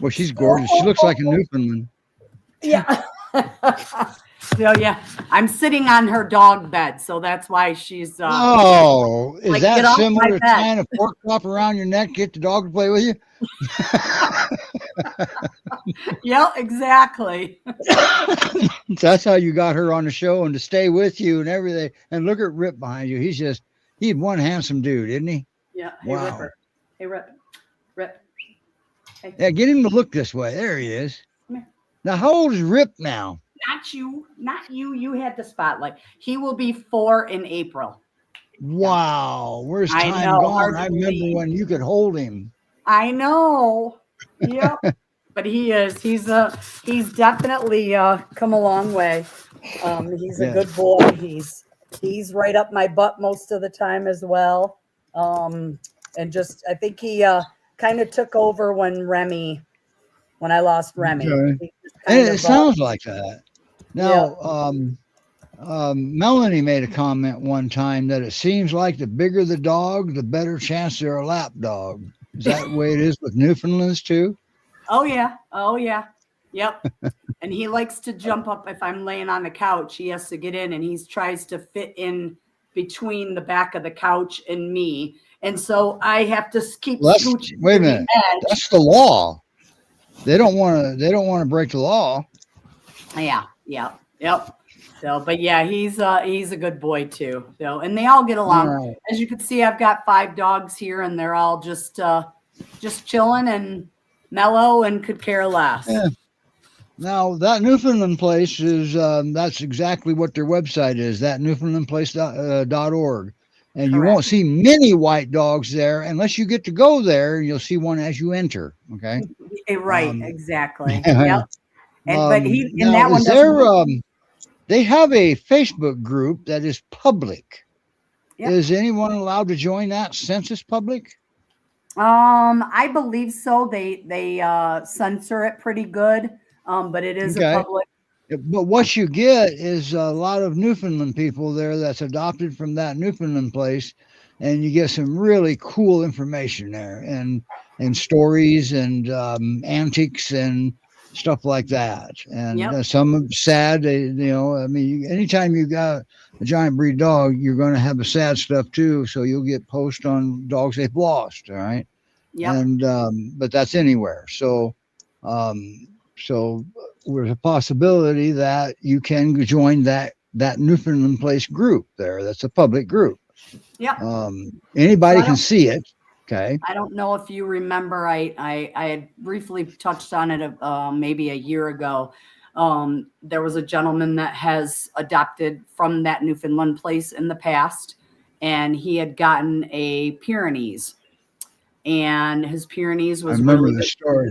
Well, she's gorgeous. She looks like a Newfoundland. Yeah. So yeah, I'm sitting on her dog bed, so that's why she's. Oh, is like, get that off similar my to bed. tying a pork chop around your neck, get the dog to play with you? Yeah, exactly. That's how you got her on the show and to stay with you and everything. And look at Rip behind you. He's one handsome dude, isn't he? Yeah. Hey, Wow. Ripper. Hey, Rip. Hey. Yeah, get him to look this way. There he is. Come here. Now, how old is Rip now? Not you. You had the spotlight. He will be 4 in April. Wow, where's I time know, gone? hard to I remember believe. when you could hold him. I know. Yep. But he is. He's definitely come a long way. He's a Yeah. good boy. He's right up my butt most of the time as well. And just I think he kind of took over when I lost Remy. Okay. He just And kind it of, sounds like that. Now, Melanie made a comment one time that it seems like the bigger the dog, the better chance they're a lap dog. Is that the way it is with Newfoundlands too? Oh yeah. Yep. And he likes to jump up if I'm laying on the couch. He has to get in, and he tries to fit in between the back of the couch and me. And so I have to keep scooching. Wait a to the minute. edge. That's the law. They don't want to break the law. Yeah. Yep. So, but yeah, he's a good boy too. So, and they all get along. Right. As you can see, I've got 5 dogs here, and they're all just chilling and mellow and could care less. Yeah. Now that Newfoundland place is that's exactly what their website is. That newfoundlandplace.org. And you Correct. won't see many white dogs there unless you get to go there, and you'll see one as you enter. Okay. Right. Um, exactly. yeah. Yep. And but he and Now, that one is there, doesn't. they have a Facebook group that is public. Yep. Is anyone allowed to join that since it's public? I believe so. They censor it pretty good. But it is Okay. a public. But what you get is a lot of Newfoundland people there that's adopted from that Newfoundland place, and you get some really cool information there, and stories and antics and stuff like that. And Yep. some sad, anytime you got a giant breed dog, you're going to have the sad stuff too. So you'll get posts on dogs they've lost. All right. Yep. And but that's anywhere. So there's a possibility that you can join that that Newfoundland Place group there. That's a public group. Yeah. Anybody So I can see it. Okay. I don't know if you remember, I had briefly touched on it maybe a year ago. There was a gentleman that has adopted from that Newfoundland Place in the past, and he had gotten a Pyrenees, and his Pyrenees was I remember really the good. story.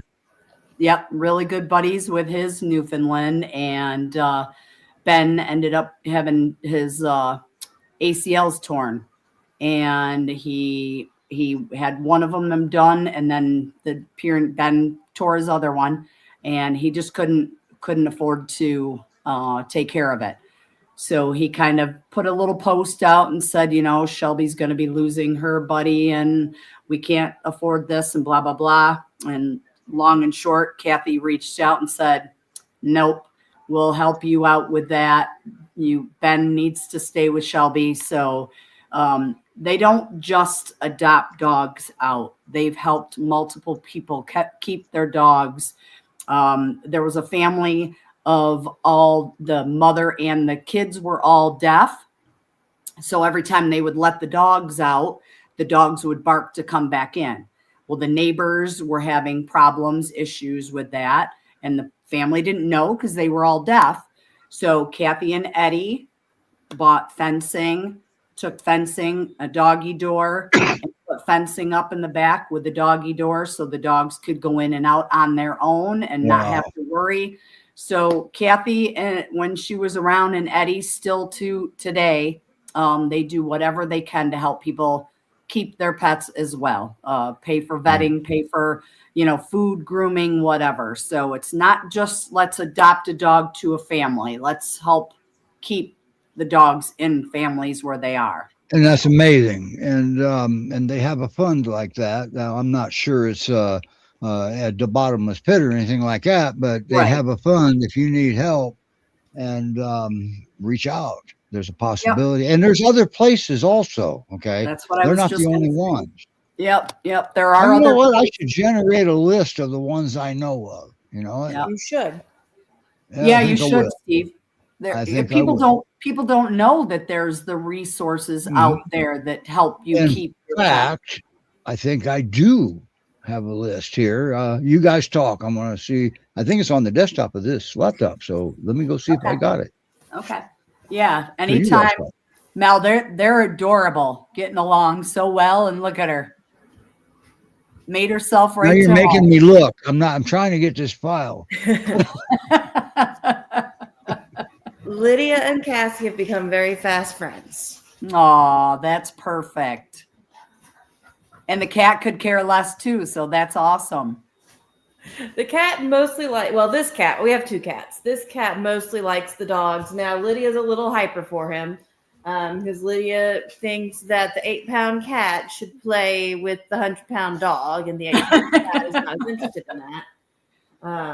Yep, really good buddies with his Newfoundland, and Ben ended up having his ACLs torn, and he had one of them done, and then Ben tore his other one, and he just couldn't afford to take care of it. So he kind of put a little post out and said, Shelby's going to be losing her buddy, and we can't afford this, and blah blah blah. And long and short, Kathy reached out and said, nope, we'll help you out with that. Ben needs to stay with Shelby. So they don't just adopt dogs out. They've helped multiple people keep their dogs. There was a family of all, the mother and the kids were all deaf. So every time they would let the dogs out, the dogs would bark to come back in. Well, the neighbors were having issues with that. And the family didn't know because they were all deaf. So Kathy and Eddie bought fencing, took fencing, a doggy door, and put fencing up in the back with the doggy door so the dogs could go in and out on their own and not have to worry. So Kathy, when she was around, and Eddie still to today, they do whatever they can to help people keep their pets as well. Pay for vetting, pay for, food, grooming, whatever. So it's not just let's adopt a dog to a family. Let's help keep the dogs in families where they are. And that's amazing. And they have a fund like that. Now, I'm not sure it's at the bottomless pit or anything like that, but they have a fund if you need help, and reach out. There's a possibility. Yep. And there's other places also. Okay. That's what They're not the only ones. Yep. There are you know what? places. I should generate a list of the ones I know of. Yep. You should. Yeah, you should, Steve. People don't know that there's the resources out there that help you keep your fact. I think I do have a list here. You guys talk. I'm going to see. I think it's on the desktop of this laptop. So let me go see if I got it. Okay. Yeah. Anytime. Mel, they're adorable, getting along so well, and look at her. Made herself right. Now you're making me look. I'm trying to get this file. Lydia and Cassie have become very fast friends. Oh, that's perfect. And the cat could care less too, so that's awesome. The cat mostly this cat, we have two cats. This cat mostly likes the dogs. Now, Lydia's a little hyper for him because Lydia thinks that the 8-pound cat should play with the 100-pound dog, and the 8-pound cat is not as interested in that.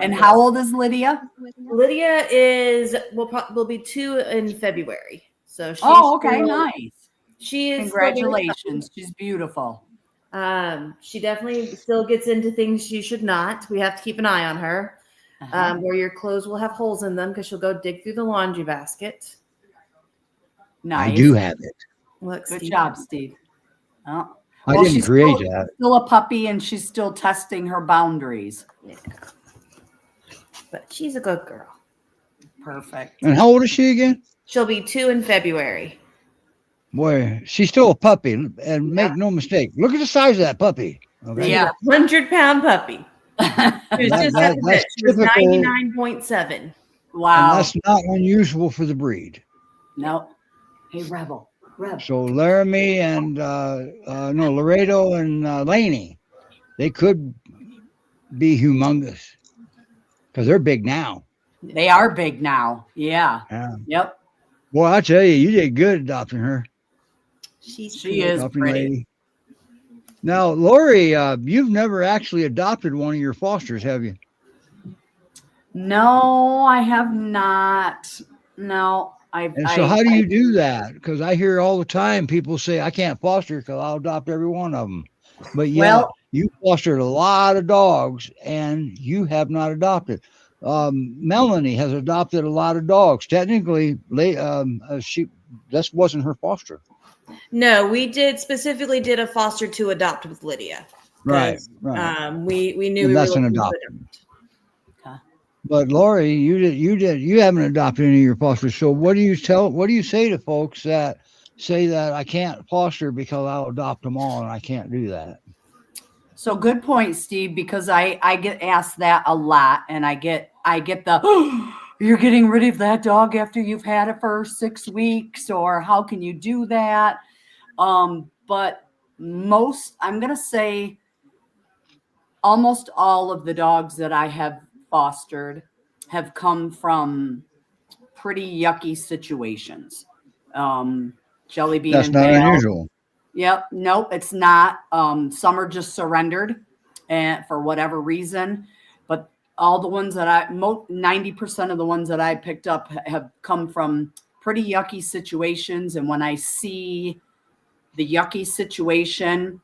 And how old is Lydia? Lydia will be 2 in February. So she's nice. She is. Congratulations. She's beautiful. She definitely still gets into things she should not. We have to keep an eye on her. Where your clothes will have holes in them because she'll go dig through the laundry basket. Nice. I do have it. Look, good job, Steve. Oh. I didn't create that. She's still a puppy, and she's still testing her boundaries. Yeah. But she's a good girl. Perfect. And how old is she again? She'll be 2 in February. Boy, she's still a puppy, and make no mistake. Look at the size of that puppy. Okay? Yeah. 100-pound puppy. She was 99.7. Wow. And that's not unusual for the breed. No. Hey, Rebel. So Laramie and Laredo and Laney, they could be humongous because they're big now. They are big now. Yeah. Yep. Boy, I tell you she good adopting her. She is pretty. Lady. Now, Lori, you've never actually adopted one of your fosters, have you? No, I have not. No. So how do you do that? Because I hear all the time people say, I can't foster because I'll adopt every one of them. But you fostered a lot of dogs and you have not adopted. Melanie has adopted a lot of dogs. Technically, that wasn't her foster. No, we specifically did a foster to adopt with Lydia. Right. We knew And that's were an looking to adoption. But Lori, you haven't adopted any of your fosters. So what do you say to folks that say that I can't foster because I'll adopt them all and I can't do that? So good point, Steve, because I get asked that a lot, and I get the, oh, you're getting rid of that dog after you've had it for 6 weeks, or how can you do that? But I'm going to say almost all of the dogs that I have fostered have come from pretty yucky situations. Jelly Bean That's and not Dale. unusual. Yep. Nope, it's not. Some are just surrendered and for whatever reason. But all the ones that 90% of the ones that I picked up have come from pretty yucky situations. And when I see the yucky situation,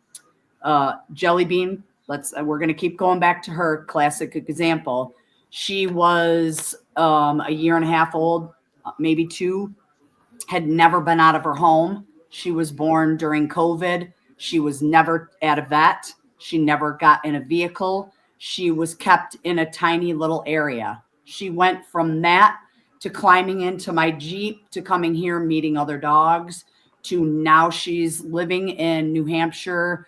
Jelly Bean, we're going to keep going back to her classic example. She was a year and a half old, maybe 2, had never been out of her home. She was born during COVID. She was never at a vet. She never got in a vehicle. She was kept in a tiny little area. She went from that to climbing into my Jeep to coming here, meeting other dogs, to now she's living in New Hampshire,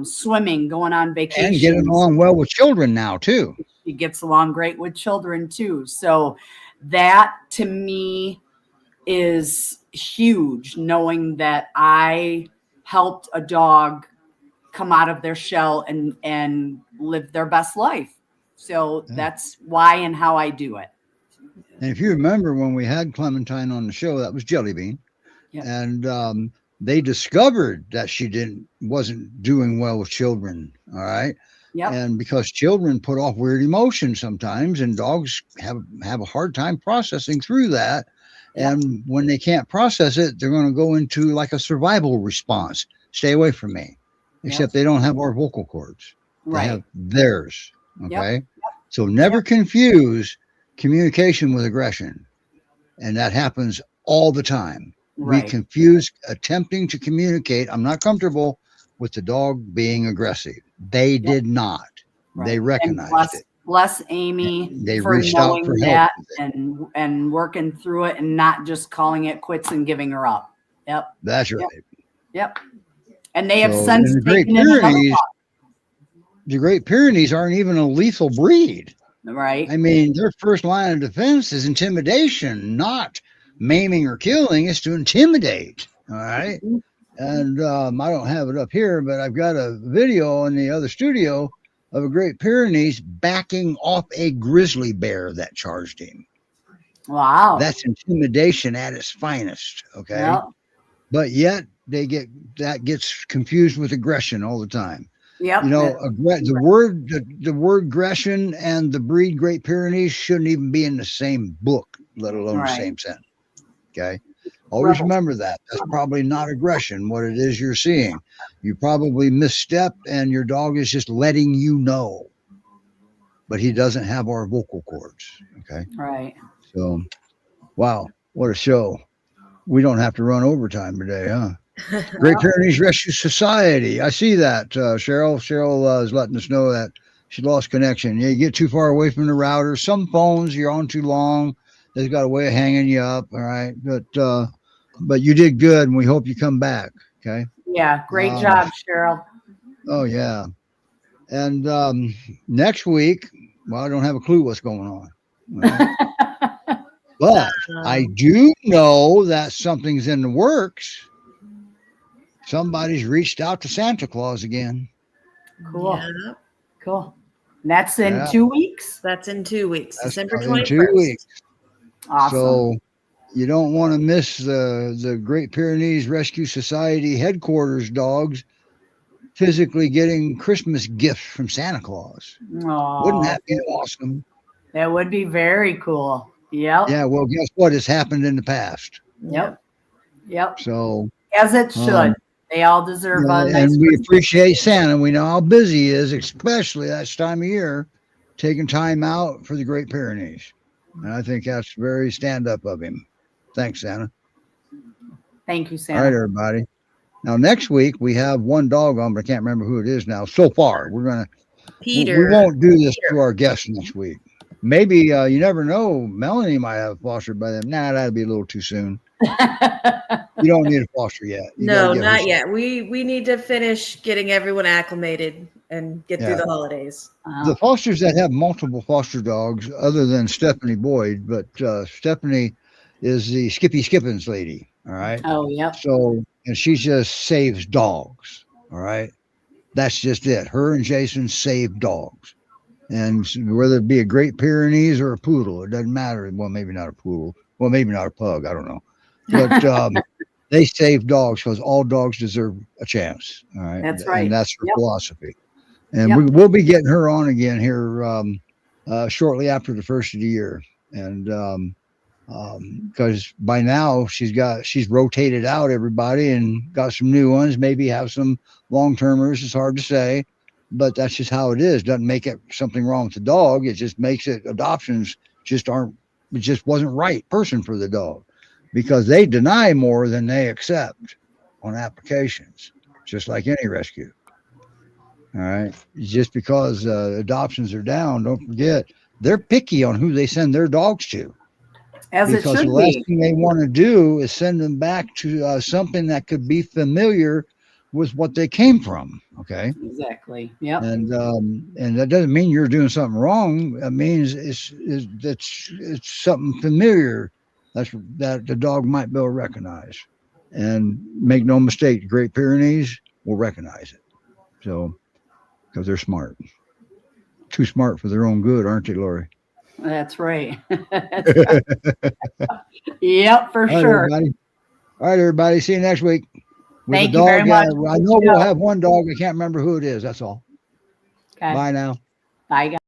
swimming, going on vacation. And getting along well with children now, too. She gets along great with children, too. So that, to me, is huge, knowing that I helped a dog come out of their shell and live their best life. So that's why and how I do it. And if you remember when we had Clementine on the show, that was Jelly Bean. Yep. And they discovered that she wasn't doing well with children. All right. Yep. And because children put off weird emotions sometimes, and dogs have a hard time processing through that. And when they can't process it, they're going to go into like a survival response. Stay away from me. Except they don't have our vocal cords. They have theirs. Okay. Yep. So never confuse communication with aggression. And that happens all the time. Right. We confuse attempting to communicate. I'm not comfortable with the dog being aggressive. They did not. Right. They recognized it. Bless Amy. And they reached out for help and working through it and not just calling it quits and giving her up. Yep. That's right. Yep. And they have since taken the Great Pyrenees aren't even a lethal breed. Right. I mean, their first line of defense is intimidation, not maiming or killing. It's to intimidate. All right. Mm-hmm. And I don't have it up here, but I've got a video in the other studio of a Great Pyrenees backing off a grizzly bear that charged him. Wow. That's intimidation at its finest. Okay. Yep. But yet that gets confused with aggression all the time. Yep. You know, the word aggression and the breed Great Pyrenees shouldn't even be in the same book, let alone the same sentence. Okay. Always remember that. That's probably not aggression, what it is you're seeing. You probably misstep and your dog is just letting you know. But he doesn't have our vocal cords. Okay. Right. So, wow, what a show. We don't have to run overtime today, huh? Great Pyrenees Rescue Society. I see that, Cheryl. Cheryl is letting us know that she lost connection. Yeah, you get too far away from the router. Some phones, you're on too long. They've got a way of hanging you up. All right. But you did good, and we hope you come back. Okay. Yeah. Great job, Cheryl. Oh, yeah. And next week, well, I don't have a clue what's going on. Right? But I do know that something's in the works. Somebody's reached out to Santa Claus again. Cool. Yeah. Cool. And that's in 2 weeks? That's in 2 weeks. That's December 21st. In 2 weeks. Awesome. So you don't want to miss the Great Pyrenees Rescue Society headquarters dogs physically getting Christmas gifts from Santa Claus. Aww. Wouldn't that be awesome? That would be very cool. Yep. Yeah, well, guess what? It's happened in the past. Yep. Yep. So as it should. They all deserve a nice and we appreciate Santa. We know how busy he is, especially that time of year, taking time out for the Great Pyrenees. And I think that's very stand up of him. Thanks, Santa. Thank you, All Santa. right, everybody. Now, next week, we have one dog on, but I can't remember who it is now. So far, we're going to, Peter. we won't do this to our guests next week. Maybe, you never know, Melanie might have fostered by then. Nah, that'd be a little too soon. You don't need a foster yet. You No, gotta get her not some- yet. We need to finish getting everyone acclimated and get Yeah. through the holidays. The fosters that have multiple foster dogs, other than Stephanie Boyd, but Stephanie is the Skippy Skippins lady. All right. Oh, yep. So, and she just saves dogs. All right. That's just it. Her and Jason save dogs. And whether it be a Great Pyrenees or a poodle, it doesn't matter. Well, maybe not a poodle. Well, maybe not a pug. I don't know. But they save dogs because all dogs deserve a chance. All right. That's right. And that's her Yep. philosophy. And Yep. we'll be getting her on again here shortly after the first of the year. And because by now she's rotated out everybody and got some new ones, maybe have some long-termers. It's hard to say, but that's just how it is. Doesn't make it something wrong with the dog. It just makes it adoptions it just wasn't right person for the dog, because they deny more than they accept on applications, just like any rescue. All right. Just because adoptions are down, don't forget they're picky on who they send their dogs to. As it Because should the last be. thing they want to do is send them back to something that could be familiar with what they came from. Okay. Exactly. Yep. And that doesn't mean you're doing something wrong. It means it's something familiar that the dog might be able to recognize. And make no mistake, the Great Pyrenees will recognize it. So, because they're smart. Too smart for their own good, aren't they, Lori? That's right. Yep, for All right, sure. everybody. All right, everybody. See you next week. With Thank a you very dog, much. I know we'll have one dog. I can't remember who it is. That's all. Okay. Bye now. Bye, guys.